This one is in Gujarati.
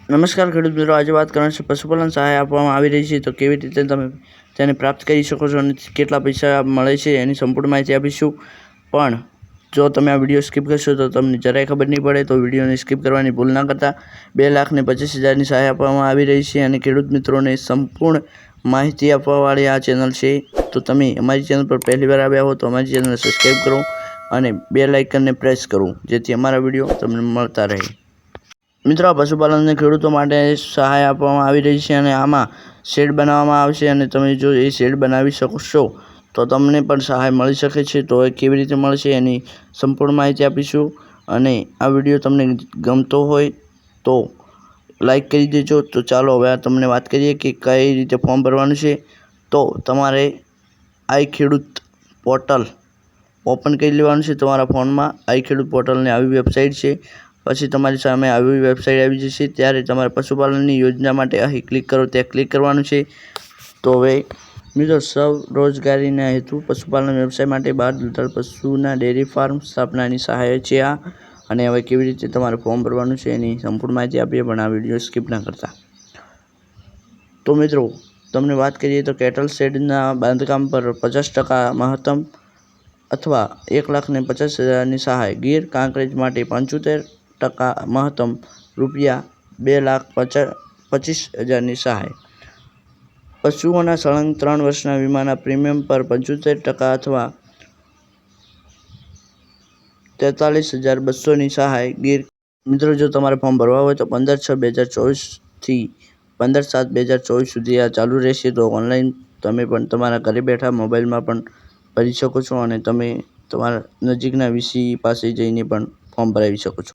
નમસ્કાર ખેડૂત મિત્રો, આજે વાત કરવાની છે પશુપાલન સહાય આપવામાં આવી રહી છે તો કેવી રીતે તમે તેને પ્રાપ્ત કરી શકો છો અને કેટલા પૈસા મળે છે એની સંપૂર્ણ માહિતી આપીશું. પણ જો તમે આ વિડીયો સ્કીપ કરશો તો તમને જરાય ખબર નહીં પડે, તો વિડીયોને સ્કીપ કરવાની ભૂલ ના કરતા. 2,25,000ની સહાય આપવામાં આવી રહી છે અને ખેડૂત મિત્રોને સંપૂર્ણ માહિતી આપવાવાળી આ ચેનલ છે. તો તમે અમારી ચેનલ પર પહેલીવાર આવ્યા હો તો અમારી ચેનલને સબસ્ક્રાઈબ કરો અને બેલ આઇકનને પ્રેસ કરો, જેથી અમારા વિડીયો તમને મળતા રહે. મિત્રો, આ પશુપાલનને ખેડૂતો માટે સહાય આપવામાં આવી રહી છે અને આમાં શેડ બનાવવામાં આવશે અને તમે જો એ શેડ બનાવી શકશો તો તમને પણ સહાય મળી શકે છે. તો એ કેવી રીતે મળશે એની સંપૂર્ણ માહિતી આપીશું. અને આ વિડીયો તમને ગમતો હોય તો લાઈક કરી દેજો. તો ચાલો હવે તમને વાત કરીએ કે કઈ રીતે ફોર્મ ભરવાનું છે. તો તમારે આઈ ખેડૂત પોર્ટલ ઓપન કરી લેવાનું છે તમારા ફોનમાં. આઈ ખેડૂત પોર્ટલની આવી વેબસાઇટ છે. પછી તમારી સામે આવી વેબસાઇટ આવી જશે. ત્યારે તમારે પશુપાલનની યોજના માટે અહીં ક્લિક કરો, ત્યાં ક્લિક કરવાનું છે. તો હવે મિત્રો, સ્વરોજગારીના હેતુ પશુપાલન વ્યવસાય માટે 12 દુધાળ પશુના ડેરી ફાર્મ સ્થાપનાની સહાય છે આ. અને હવે કેવી રીતે તમારે ફોર્મ ભરવાનું છે એની સંપૂર્ણ માહિતી આપીએ, પણ આ વિડીયો સ્કીપ ના કરતા. તો મિત્રો, તમને વાત કરીએ તો કેટલ શેડના બાંધકામ પર 50% મહત્તમ અથવા 1,50,000ની સહાય. ગીર કાંકરેજ માટે 75% મહત્તમ ₹2,25,000ની સહાય. પશુઓના સળંગ 3 વર્ષના વીમાના પ્રીમિયમ પર 75% અથવા 43,200ની સહાય. ગીર મિત્રો, જો તમારે ફોર્મ ભરવા હોય તો 15/6/2024 થી 15/7/2024 સુધી આ ચાલુ રહેશે. તો ઓનલાઈન તમે પણ તમારા ઘરે બેઠા મોબાઈલમાં પણ ભરી શકો છો અને તમે તમારા નજીકના વીસી પાસે જઈને પણ ફોર્મ ભરાવી શકો છો.